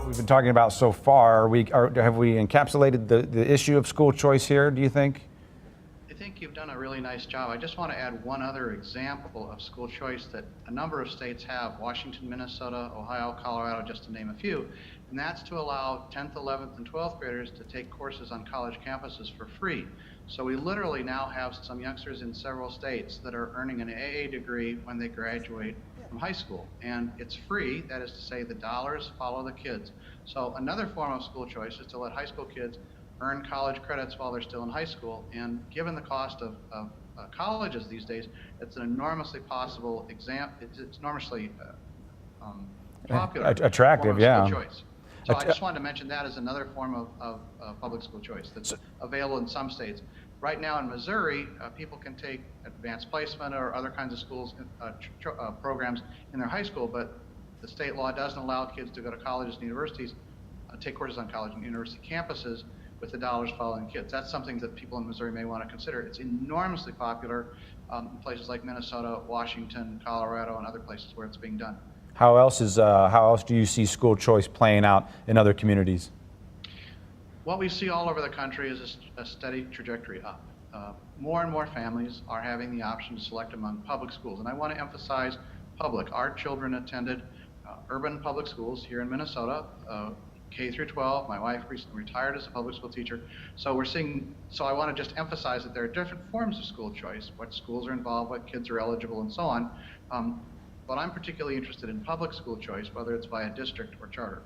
We've been talking about so far, have we encapsulated the issue of school choice here, do you think? I think you've done a really nice job. I just want to add one other example of school choice that a number of states have: Washington, Minnesota, Ohio, Colorado, just to name a few. And that's to allow 10th, 11th, and 12th graders to take courses on college campuses for free. So we literally now have some youngsters in several states that are earning an AA degree when they graduate from high school. And it's free. That is to say, the dollars follow the kids. So another form of school choice is to let high school kids earn college credits while they're still in high school. And given the cost of colleges these days, it's an enormously possible it's enormously popular, attractive, form of yeah. school choice. So I just wanted to mention that as another form of public school choice that's available in some states. Right now in Missouri, people can take advanced placement or other kinds of schools programs in their high school, but the state law doesn't allow kids to go to colleges and universities, take courses on college and university campuses with the dollars following kids. That's something that people in Missouri may want to consider. It's enormously popular in places like Minnesota, Washington, Colorado, and other places where it's being done. How else do you see school choice playing out in other communities? What we see all over the country is a steady trajectory up. More and more families are having the option to select among public schools. And I want to emphasize public. Our children attended urban public schools here in Minnesota, K through 12. My wife recently retired as a public school teacher. So I want to just emphasize that there are different forms of school choice, what schools are involved, what kids are eligible, and so on. But I'm particularly interested in public school choice, whether it's via district or charter.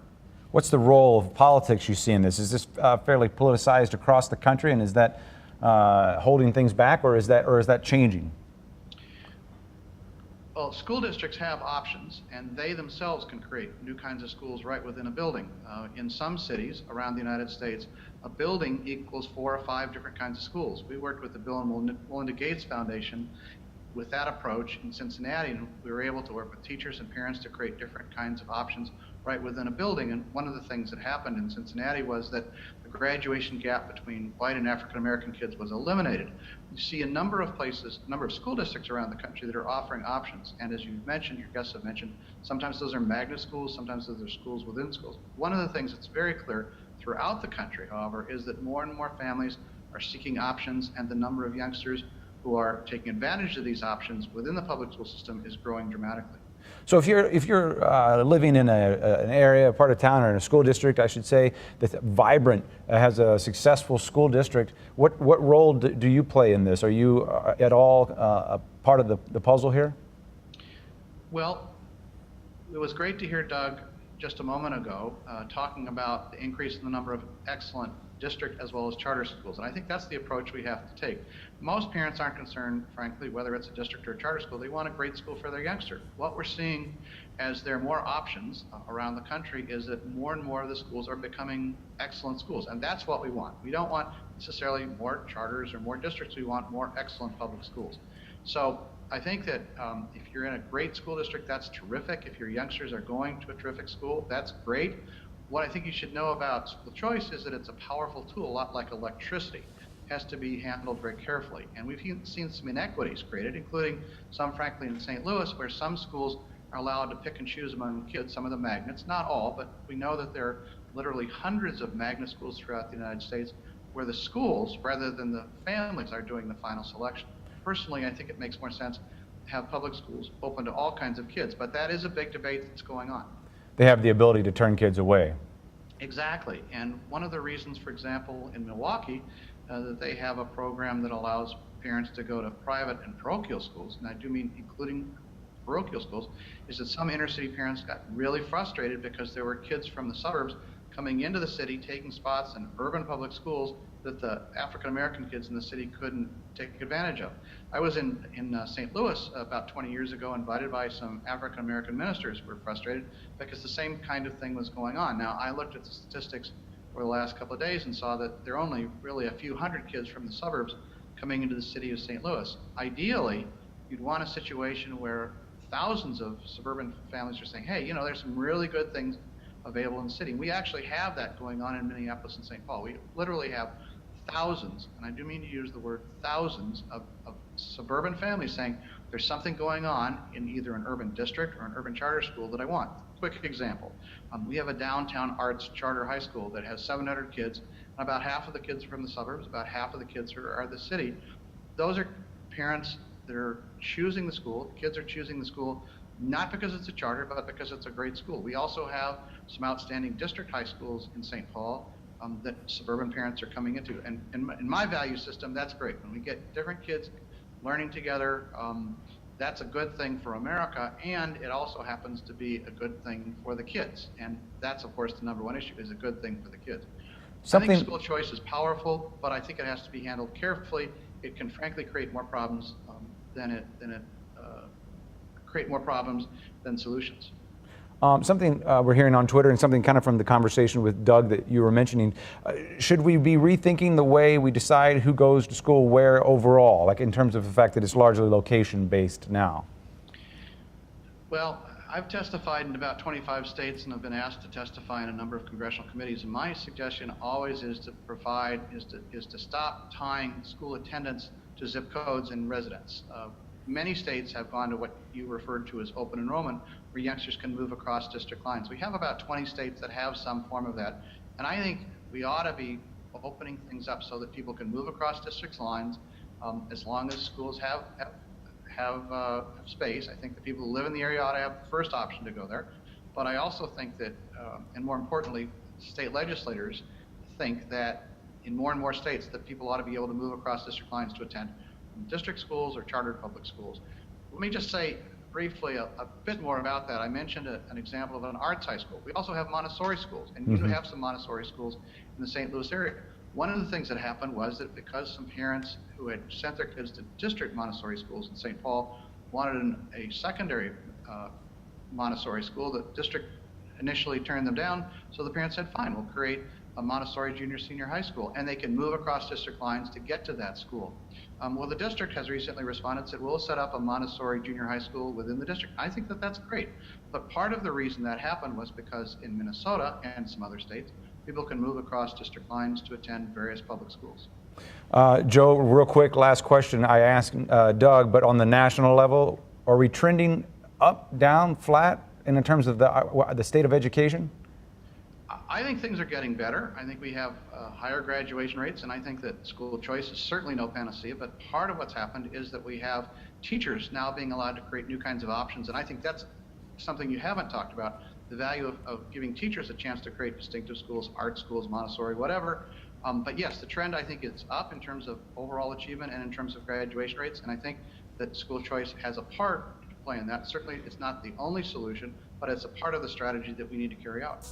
What's the role of politics you see in this? Is this fairly politicized across the country, and is that holding things back, or is that changing? Well, school districts have options, and they themselves can create new kinds of schools right within a building. In some cities around the United States, a building equals 4 or 5 different kinds of schools. We worked with the Bill and Melinda Gates Foundation with that approach in Cincinnati, and we were able to work with teachers and parents to create different kinds of options right within a building. And one of the things that happened in Cincinnati was that the graduation gap between white and African American kids was eliminated. You see a number of places, a number of school districts around the country that are offering options. And as you've mentioned, your guests have mentioned, sometimes those are magnet schools, sometimes those are schools within schools. One of the things that's very clear throughout the country, however, is that more and more families are seeking options, and the number of youngsters who are taking advantage of these options within the public school system is growing dramatically. So if you're living in an area, a part of town, or in a school district, I should say, that's vibrant, has a successful school district, what role do you play in this? Are you at all a part of the puzzle here? Well, it was great to hear Doug just a moment ago talking about the increase in the number of excellent district as well as charter schools. And I think that's the approach we have to take. Most parents aren't concerned, frankly, whether it's a district or a charter school. They want a great school for their youngster. What we're seeing as there are more options around the country is that more and more of the schools are becoming excellent schools. And that's what we want. We don't want necessarily more charters or more districts. We want more excellent public schools. So I think that if you're in a great school district, that's terrific. If your youngsters are going to a terrific school, that's great. What I think you should know about school choice is that it's a powerful tool, a lot like electricity. It has to be handled very carefully. And we've seen some inequities created, including some, frankly, in St. Louis, where some schools are allowed to pick and choose among kids, some of the magnets, not all, but we know that there are literally hundreds of magnet schools throughout the United States where the schools, rather than the families, are doing the final selection. Personally, I think it makes more sense to have public schools open to all kinds of kids, but that is a big debate that's going on. They have the ability to turn kids away. Exactly. And one of the reasons, for example, in Milwaukee, that they have a program that allows parents to go to private and parochial schools, and I do mean including parochial schools, is that some inner city parents got really frustrated because there were kids from the suburbs coming into the city, taking spots in urban public schools that the African American kids in the city couldn't take advantage of. I was in St. Louis about 20 years ago, invited by some African American ministers who were frustrated because the same kind of thing was going on. Now, I looked at the statistics over the last couple of days and saw that there are only really a few hundred kids from the suburbs coming into the city of St. Louis. Ideally, you'd want a situation where thousands of suburban families are saying, hey, you know, there's some really good things available in the city. We actually have that going on in Minneapolis and St. Paul. We literally have thousands, and I do mean to use the word thousands, of suburban families saying, there's something going on in either an urban district or an urban charter school that I want. Quick example, we have a downtown arts charter high school that has 700 kids, and about half of the kids are from the suburbs, about half of the kids are the city. Those are parents that are choosing the school. The kids are choosing the school not because it's a charter, but because it's a great school. We also have some outstanding district high schools in St. Paul that suburban parents are coming into. And in my value system, that's great. When we get different kids learning together, that's a good thing for America, and it also happens to be a good thing for the kids. And that's, of course, the number one issue, is a good thing for the kids. I think school choice is powerful, but I think it has to be handled carefully. It can frankly create more problems than solutions. Something we're hearing on Twitter, and something kind of from the conversation with Doug that you were mentioning, should we be rethinking the way we decide who goes to school where overall, like in terms of the fact that it's largely location-based now? Well, I've testified in about 25 states and have been asked to testify in a number of congressional committees, and my suggestion always is to stop tying school attendance to zip codes and residence. Many states have gone to what you referred to as open enrollment, where youngsters can move across district lines. We have about 20 states that have some form of that, and I think we ought to be opening things up so that people can move across district lines as long as schools have space. I think the people who live in the area ought to have the first option to go there, but I also think that, and more importantly, state legislators think that in more and more states that people ought to be able to move across district lines to attend district schools or chartered public schools. Let me just say briefly a bit more about that. I mentioned an example of an arts high school. We also have Montessori schools, and you have some Montessori schools in the St. Louis area. One of the things that happened was that because some parents who had sent their kids to district Montessori schools in St. Paul wanted a secondary Montessori school, the district initially turned them down, so the parents said, fine, we'll create a Montessori junior senior high school, and they can move across district lines to get to that school. Well, the district has recently responded and said, we'll set up a Montessori junior high school within the district. I think that that's great, but part of the reason that happened was because in Minnesota and some other states, people can move across district lines to attend various public schools. Joe, real quick, last question I asked Doug, but on the national level, are we trending up, down, flat in terms of the state of education? I think things are getting better. I think we have higher graduation rates, and I think that school choice is certainly no panacea, but part of what's happened is that we have teachers now being allowed to create new kinds of options, and I think that's something you haven't talked about, the value of giving teachers a chance to create distinctive schools, art schools, Montessori, whatever. But yes, the trend I think is up in terms of overall achievement and in terms of graduation rates, and I think that school choice has a part to play in that. Certainly it's not the only solution, but it's a part of the strategy that we need to carry out.